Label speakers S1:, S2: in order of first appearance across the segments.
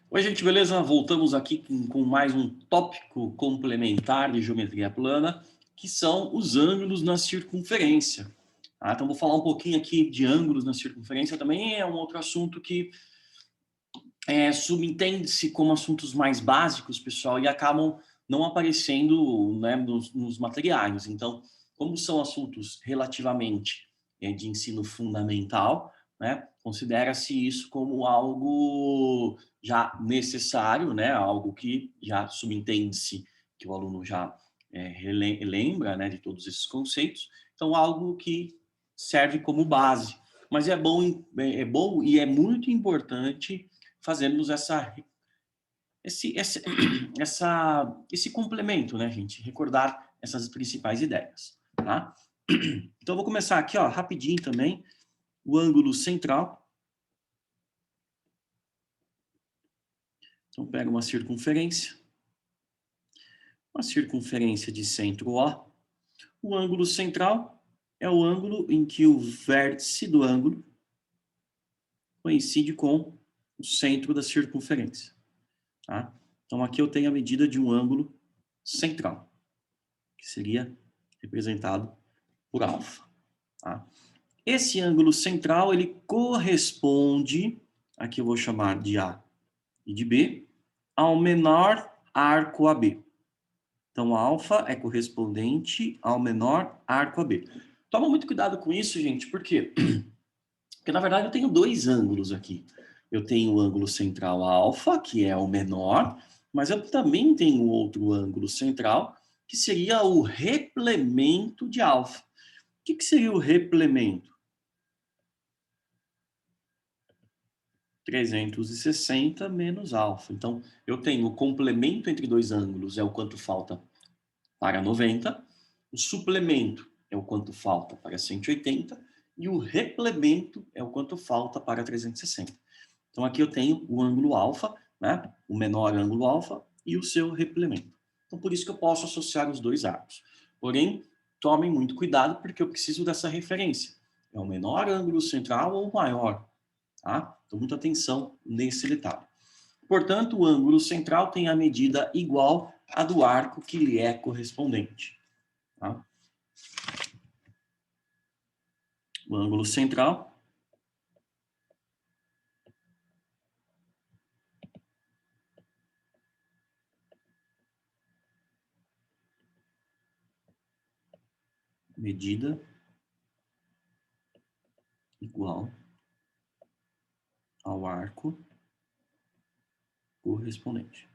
S1: Oi, gente, beleza? Voltamos aqui com mais um tópico complementar de geometria plana, que são os ângulos na circunferência. Então, vou falar um pouquinho aqui de ângulos na circunferência, também é um outro assunto que subentende-se como assuntos mais básicos, pessoal, e acabam não aparecendo, né, nos materiais. Então, como são assuntos relativamente de ensino fundamental, né, considera-se isso como algo já necessário, né, algo que já subentende-se que o aluno já lembra, né, de todos esses conceitos. Então, algo que serve como base. Mas é bom e é muito importante fazermos esse, esse complemento, né, gente? Recordar essas principais ideias, tá? Então, eu vou começar aqui, ó, rapidinho também, o ângulo central. Então, pega uma circunferência de centro O. O ângulo central é o ângulo em que o vértice do ângulo coincide com o centro da circunferência, tá? Então, aqui eu tenho a medida de um ângulo central, que seria representado por alfa. Tá? Esse ângulo central, ele corresponde, aqui eu vou chamar de A e de B, ao menor arco AB. Então, alfa é correspondente ao menor arco AB. Toma muito cuidado com isso, gente, por quê? Porque, na verdade, eu tenho dois ângulos aqui. Eu tenho o ângulo central alfa, que é o menor, mas eu também tenho outro ângulo central, que seria o replemento de alfa. O que seria o replemento? 360 menos alfa. Então, eu tenho o complemento entre dois ângulos, é o quanto falta para 90, o suplemento é o quanto falta para 180, e o replemento é o quanto falta para 360. Então, aqui eu tenho o ângulo alfa, né? O menor ângulo alfa e o seu replemento. Então, por isso que eu posso associar os dois arcos. Porém, tomem muito cuidado, porque eu preciso dessa referência. É o menor ângulo central ou o maior? Tá? Então, muita atenção nesse detalhe. Portanto, o ângulo central tem a medida igual à do arco que lhe é correspondente. Tá? O ângulo central medida igual ao arco correspondente.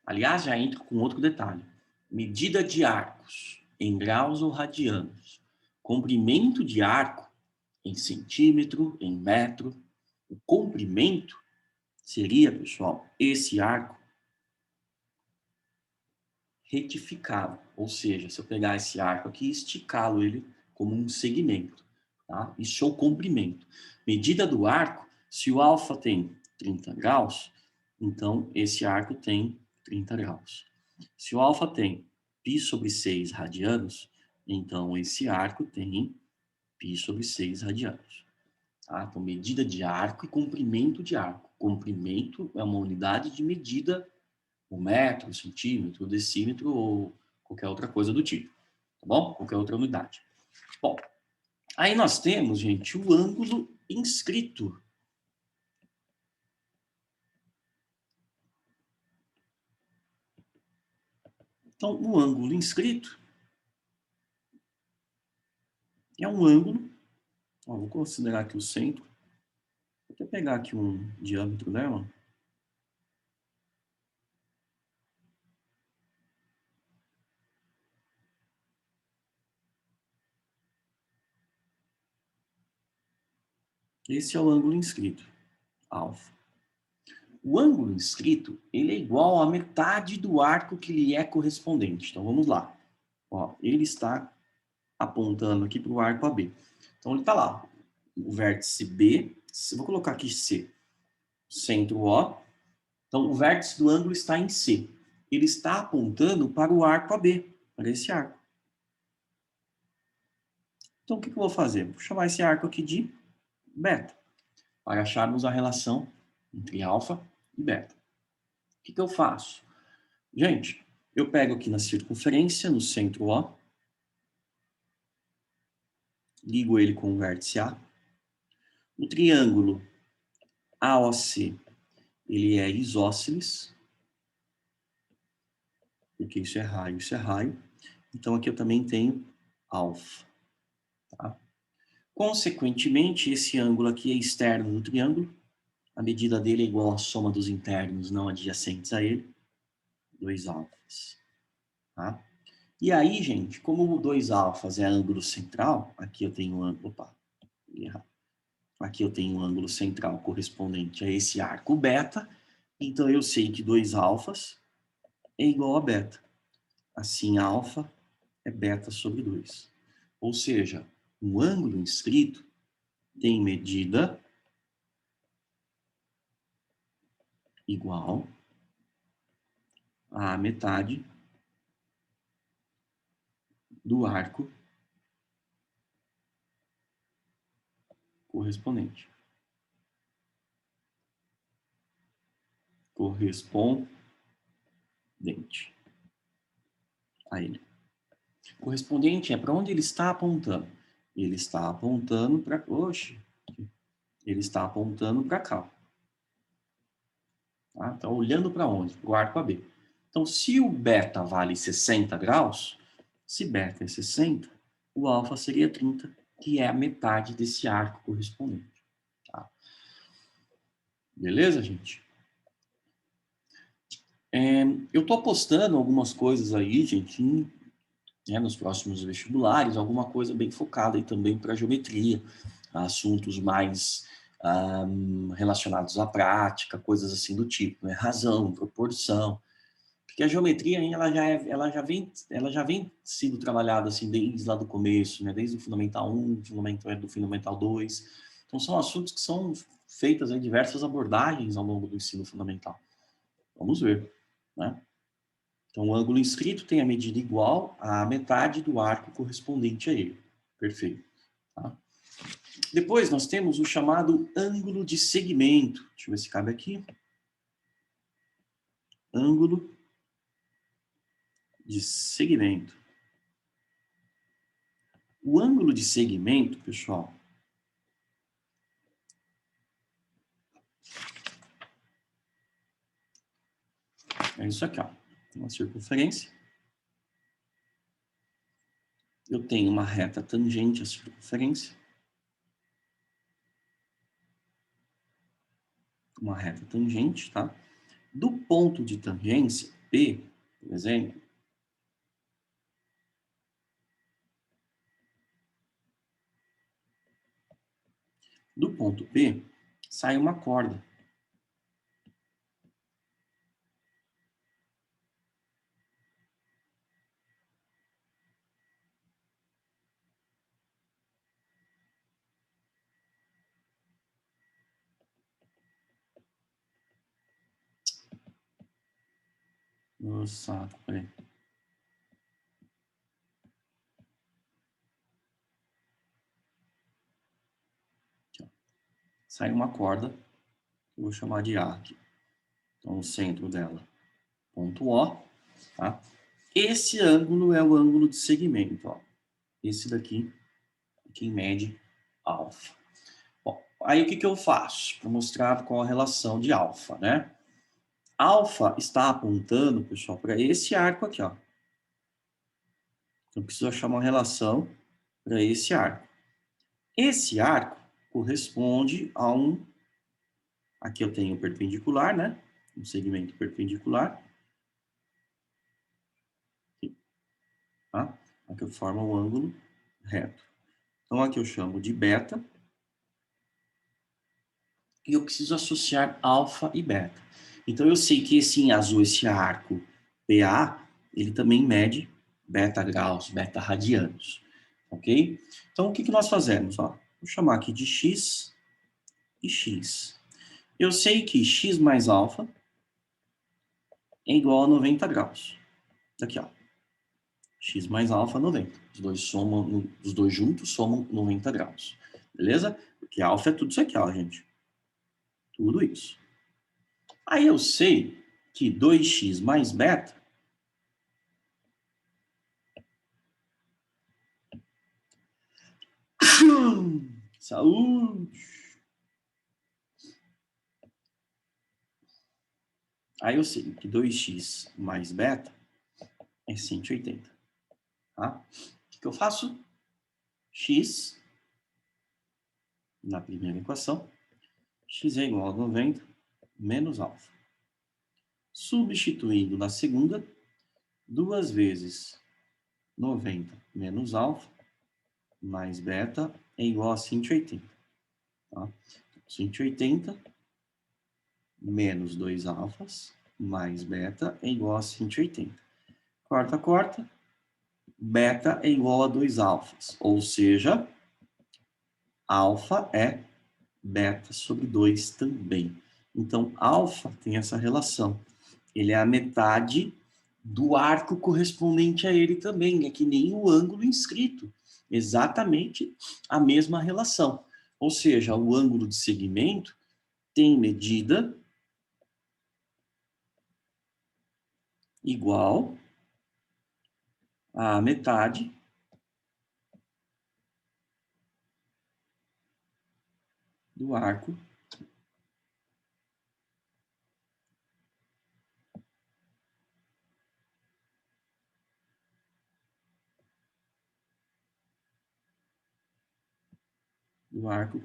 S1: Aliás, já entro com outro detalhe. Medida de arcos em graus ou radianos. Comprimento de arco em centímetro, em metro. O comprimento seria, pessoal, esse arco retificado. Ou seja, se eu pegar esse arco aqui e esticá-lo ele como um segmento. Tá? Isso é o comprimento. Medida do arco, se o alfa tem 30 graus, então esse arco tem 30 graus. Se o alfa tem π sobre 6 radianos, então esse arco tem π sobre 6 radianos. Tá? Então, medida de arco e comprimento de arco. Comprimento é uma unidade de medida, o metro, o centímetro, o decímetro ou qualquer outra coisa do tipo. Tá bom? Qualquer outra unidade. Bom, aí nós temos, gente, o ângulo inscrito. Então, o ângulo inscrito é um ângulo, vou considerar aqui o centro, vou até pegar aqui um diâmetro dela. Esse é o ângulo inscrito, alfa. O ângulo inscrito, ele é igual à metade do arco que lhe é correspondente. Então, vamos lá. Ó, ele está apontando aqui para o arco AB. Então, ele está lá. O vértice B, vou colocar aqui C, centro O. Então, o vértice do ângulo está em C. Ele está apontando para o arco AB, para esse arco. Então, o que eu vou fazer? Vou chamar esse arco aqui de beta. para acharmos a relação entre alfa e beta. O que eu faço? Gente, eu pego aqui na circunferência, no centro O, ligo ele com o vértice A. O triângulo AOC, ele é isósceles, porque isso é raio. Então, aqui eu também tenho alfa. Tá? Consequentemente, esse ângulo aqui é externo do triângulo. A medida dele é igual à soma dos internos não adjacentes a ele. 2 alfas. Tá? E aí, gente, como 2 alfas é ângulo central, aqui eu tenho um ângulo... Opa, errado. Aqui eu tenho um ângulo central correspondente a esse arco beta. Então, eu sei que 2 alfas é igual a beta. Assim, alfa é beta sobre 2. Ou seja, um ângulo inscrito tem medida igual à metade do arco correspondente. Correspondente a ele. Correspondente é para onde ele está apontando. Ele está apontando para... Oxe! Ele está apontando para cá. Tá? Então, olhando para onde? Para o arco AB. Então, se o beta vale 60 graus, se beta é 60, o alfa seria 30, que é a metade desse arco correspondente. Tá? Beleza, gente? Eu estou apostando algumas coisas aí, gente, nos próximos vestibulares, alguma coisa bem focada aí também para geometria, assuntos mais relacionados à prática, coisas assim do tipo, né? Razão, proporção, porque a geometria ela já vem sendo trabalhada assim desde lá do começo, né? Desde o Fundamental 1, do Fundamental 2. Então são assuntos que são feitas em diversas abordagens ao longo do ensino fundamental. Vamos ver, né? Então o ângulo inscrito tem a medida igual à metade do arco correspondente a ele. Perfeito. Tá? Depois nós temos o chamado ângulo de segmento. Deixa eu ver se cabe aqui. Ângulo de segmento. O ângulo de segmento, pessoal, é isso aqui, ó. Uma circunferência. Eu tenho uma reta tangente à circunferência. Uma reta tangente, tá? Do ponto de tangência, P, por exemplo, do ponto P sai uma corda. Nossa, peraí. Aqui, ó. Sai uma corda, que eu vou chamar de A aqui. Então, o centro dela, ponto O, tá? Esse ângulo é o ângulo de segmento, ó. Esse daqui é quem mede alfa. Bom, aí o que eu faço? Para mostrar qual a relação de alfa, né? Alfa está apontando, pessoal, para esse arco aqui, ó. Então, eu preciso achar uma relação para esse arco. Esse arco corresponde a um... Aqui eu tenho o perpendicular, né? Um segmento perpendicular. Aqui, tá? Aqui eu formo um ângulo reto. Então, aqui eu chamo de beta. E eu preciso associar alfa e beta. Então, eu sei que esse em azul, esse arco PA, ele também mede beta graus, beta radianos. Ok? Então, o que nós fazemos? Ó, vou chamar aqui de x e x. Eu sei que x mais alfa é igual a 90 graus. Aqui, ó. X mais alfa, 90. Os dois juntos somam 90 graus. Beleza? Porque alfa é tudo isso aqui, ó, gente. Tudo isso. Aí eu sei que 2x mais beta saúde. Aí eu sei que 2x mais beta é 180. Tá? O que eu faço? X, na primeira equação, x é igual a 90 menos alfa. Substituindo na segunda, 2 vezes 90 menos alfa mais beta é igual a 180. Tá? 180 menos 2 alfas mais beta é igual a 180. Quarta, quarta. Beta é igual a 2 alfas. Ou seja, alfa é beta sobre 2 também. Então, alfa tem essa relação. Ele é a metade do arco correspondente a ele também. É que nem o ângulo inscrito. Exatamente a mesma relação. Ou seja, o ângulo de segmento tem medida igual a metade do arco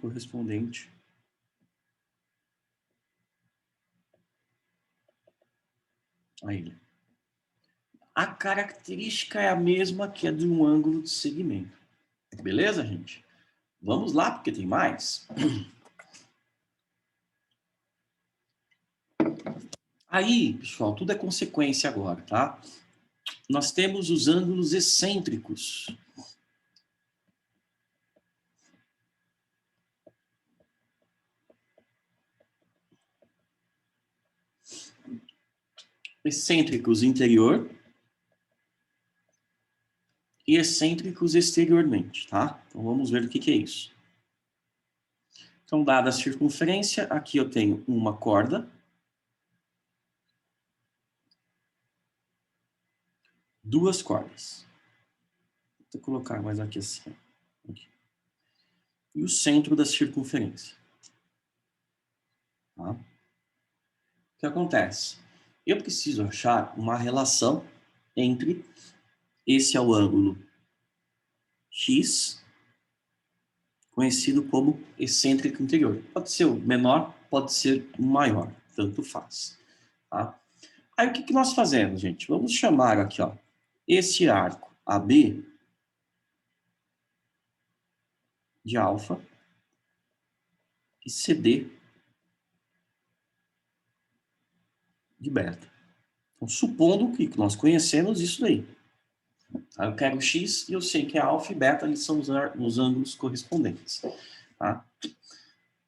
S1: correspondente a ele. A característica é a mesma que a de um ângulo de segmento. Beleza, gente? Vamos lá, porque tem mais. Aí, pessoal, tudo é consequência agora, tá? Nós temos os ângulos excêntricos. Excêntricos interior e excêntricos exteriormente, tá? Então vamos ver o que é isso. Então, dada a circunferência, aqui eu tenho uma corda, duas cordas. Vou colocar mais aqui assim. Aqui. E o centro da circunferência. Tá? O que acontece? Eu preciso achar uma relação entre esse é o ângulo X, conhecido como excêntrico interior. Pode ser o menor, pode ser o maior, tanto faz. Tá? Aí o que nós fazemos, gente? Vamos chamar aqui, ó, esse arco AB de alfa e CD de beta. Então, supondo que nós conhecemos isso daí. Aí eu quero X e eu sei que alfa e beta eles são os ângulos correspondentes. Tá?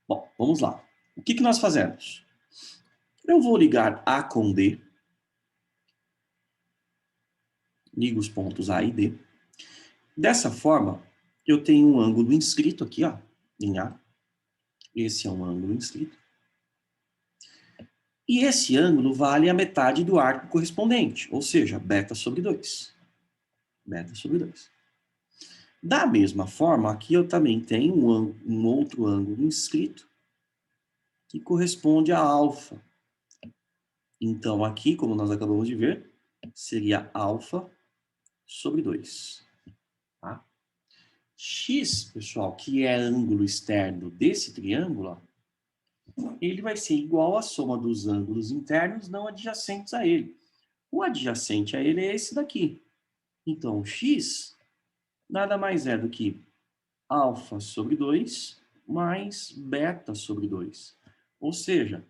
S1: Bom, vamos lá. O que nós fazemos? Eu vou ligar A com D. Ligo os pontos A e D. Dessa forma, eu tenho um ângulo inscrito aqui, ó, em A. Esse é um ângulo inscrito. E esse ângulo vale a metade do arco correspondente, ou seja, beta sobre 2. Beta sobre 2. Da mesma forma, aqui eu também tenho um outro ângulo inscrito que corresponde a alfa. Então, aqui, como nós acabamos de ver, seria alfa sobre 2. Tá? X, pessoal, que é ângulo externo desse triângulo, ele vai ser igual à soma dos ângulos internos não adjacentes a ele. O adjacente a ele é esse daqui. Então, x nada mais é do que alfa sobre 2 mais beta sobre 2. Ou seja,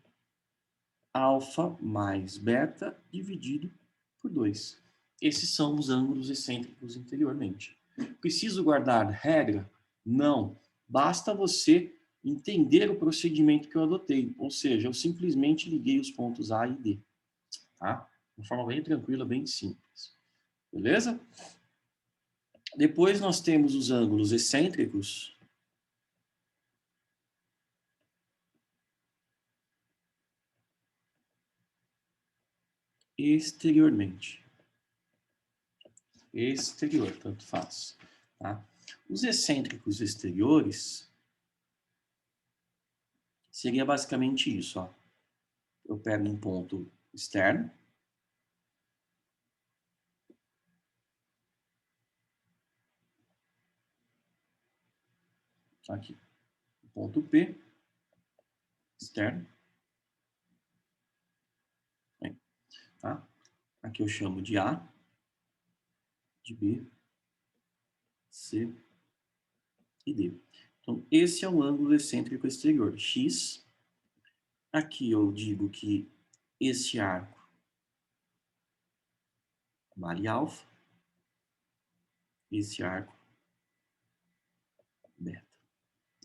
S1: alfa mais beta dividido por 2. Esses são os ângulos excêntricos interiormente. Preciso guardar regra? Não. Basta você entender o procedimento que eu adotei. Ou seja, eu simplesmente liguei os pontos A e D. Tá? De uma forma bem tranquila, bem simples. Beleza? Depois nós temos os ângulos excêntricos. exteriormente. Exterior, tanto faz. Tá? Os excêntricos exteriores seria basicamente isso. Ó. Eu pego um ponto externo. Aqui. Ponto P. Externo. Bem, tá? Aqui eu chamo de A, de B, C e D. Então, esse é o ângulo excêntrico exterior, X. Aqui eu digo que esse arco vale alfa, esse arco beta.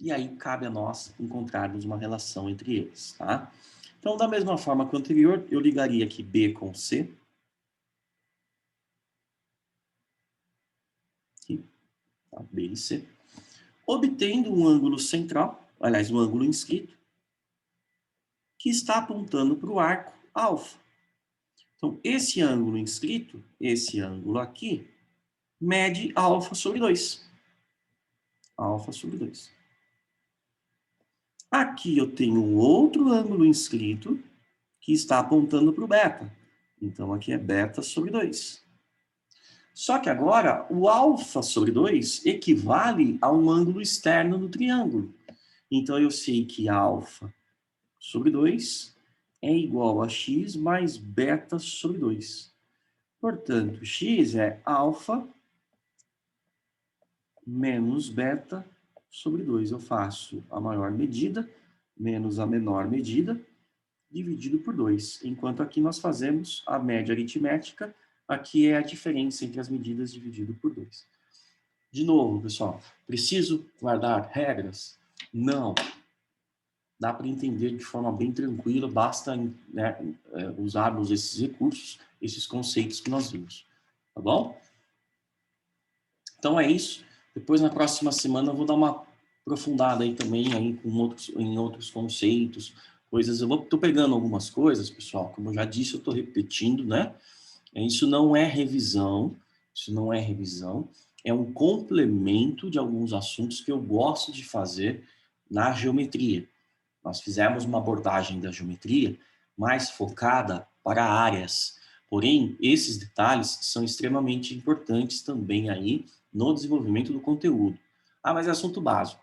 S1: E aí cabe a nós encontrarmos uma relação entre eles, tá? Então, da mesma forma que o anterior, eu ligaria aqui B com C. Aqui, tá? B e C. Obtendo um ângulo central, aliás, um ângulo inscrito, que está apontando para o arco alfa. Então, esse ângulo inscrito, esse ângulo aqui, mede alfa sobre 2. Alfa sobre 2. Aqui eu tenho um outro ângulo inscrito que está apontando para o beta. Então, aqui é beta sobre 2. Só que agora, o alfa sobre 2 equivale a um ângulo externo no triângulo. Então, eu sei que alfa sobre 2 é igual a x mais beta sobre 2. Portanto, x é alfa menos beta sobre 2. Eu faço a maior medida menos a menor medida dividido por 2. Enquanto aqui nós fazemos a média aritmética, aqui é a diferença entre as medidas dividido por 2. De novo, pessoal, preciso guardar regras? Não. Dá para entender de forma bem tranquila, basta, né, usarmos esses recursos, esses conceitos que nós vimos. Tá bom? Então é isso. Depois, na próxima semana, eu vou dar uma aprofundada aí também aí em outros conceitos, coisas. Eu estou pegando algumas coisas, pessoal, como eu já disse, eu estou repetindo, né? Isso não é revisão, é um complemento de alguns assuntos que eu gosto de fazer na geometria. Nós fizemos uma abordagem da geometria mais focada para áreas. Porém, esses detalhes são extremamente importantes também aí no desenvolvimento do conteúdo. Ah, mas é assunto básico.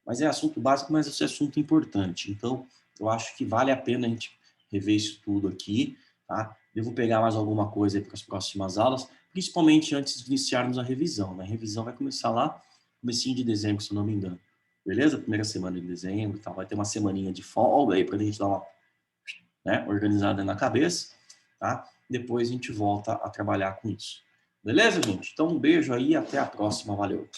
S1: Mas é assunto básico, mas esse é assunto importante. Então, eu acho que vale a pena a gente rever isso tudo aqui, tá? Eu vou pegar mais alguma coisa aí para as próximas aulas, principalmente antes de iniciarmos a revisão, né? A revisão vai começar lá, comecinho de dezembro, se eu não me engano. Beleza? Primeira semana de dezembro, tá? Vai ter uma semaninha de folga aí para a gente dar uma, né, organizada na cabeça, tá? Depois a gente volta a trabalhar com isso. Beleza, gente? Então um beijo aí e até a próxima. Valeu!